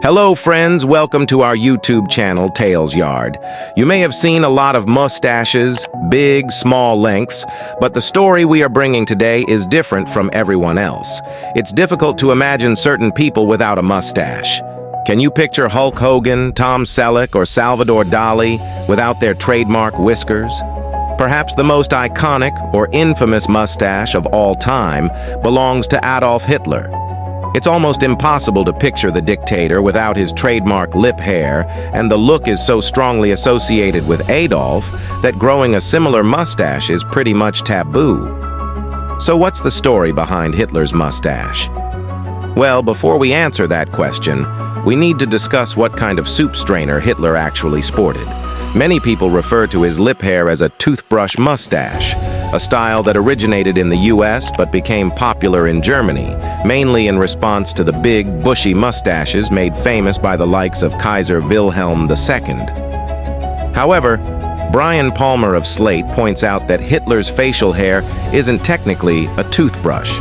Hello friends, welcome to our YouTube channel, Tales Yard. You may have seen a lot of mustaches, big, small lengths, but the story we are bringing today is different from everyone else. It's difficult to imagine certain people without a mustache. Can you picture Hulk Hogan, Tom Selleck, or Salvador Dali without their trademark whiskers? Perhaps the most iconic or infamous mustache of all time belongs to Adolf Hitler. It's almost impossible to picture the dictator without his trademark lip hair, and the look is so strongly associated with Adolf that growing a similar mustache is pretty much taboo. So what's the story behind Hitler's mustache? Well, before we answer that question, we need to discuss what kind of soup strainer Hitler actually sported. Many people refer to his lip hair as a toothbrush mustache, a style that originated in the US but became popular in Germany, mainly in response to the big, bushy mustaches made famous by the likes of Kaiser Wilhelm II. However, Brian Palmer of Slate points out that Hitler's facial hair isn't technically a toothbrush.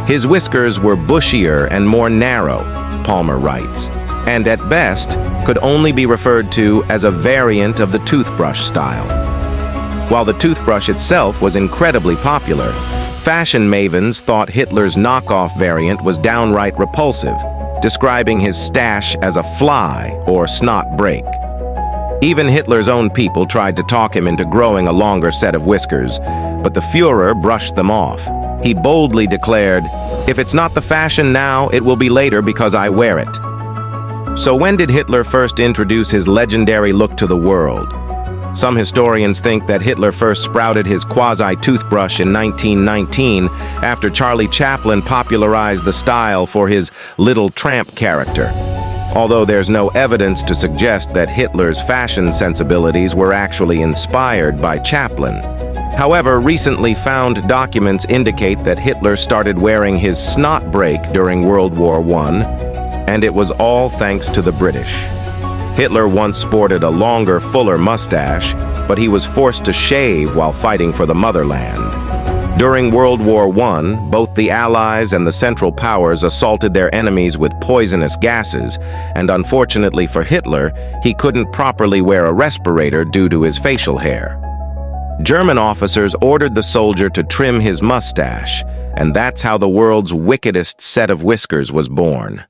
His whiskers were bushier and more narrow, Palmer writes, and at best could only be referred to as a variant of the toothbrush style. While the toothbrush itself was incredibly popular, fashion mavens thought Hitler's knockoff variant was downright repulsive, describing his stash as a fly or snot break. Even Hitler's own people tried to talk him into growing a longer set of whiskers, but the Führer brushed them off. He boldly declared, "If it's not the fashion now, it will be later because I wear it." So when did Hitler first introduce his legendary look to the world? Some historians think that Hitler first sprouted his quasi-toothbrush in 1919 after Charlie Chaplin popularized the style for his Little Tramp character, although there's no evidence to suggest that Hitler's fashion sensibilities were actually inspired by Chaplin. However, recently found documents indicate that Hitler started wearing his snot break during World War I, and it was all thanks to the British. Hitler once sported a longer, fuller mustache, but he was forced to shave while fighting for the motherland. During World War I, both the Allies and the Central Powers assaulted their enemies with poisonous gases, and unfortunately for Hitler, he couldn't properly wear a respirator due to his facial hair. German officers ordered the soldier to trim his mustache, and that's how the world's wickedest set of whiskers was born.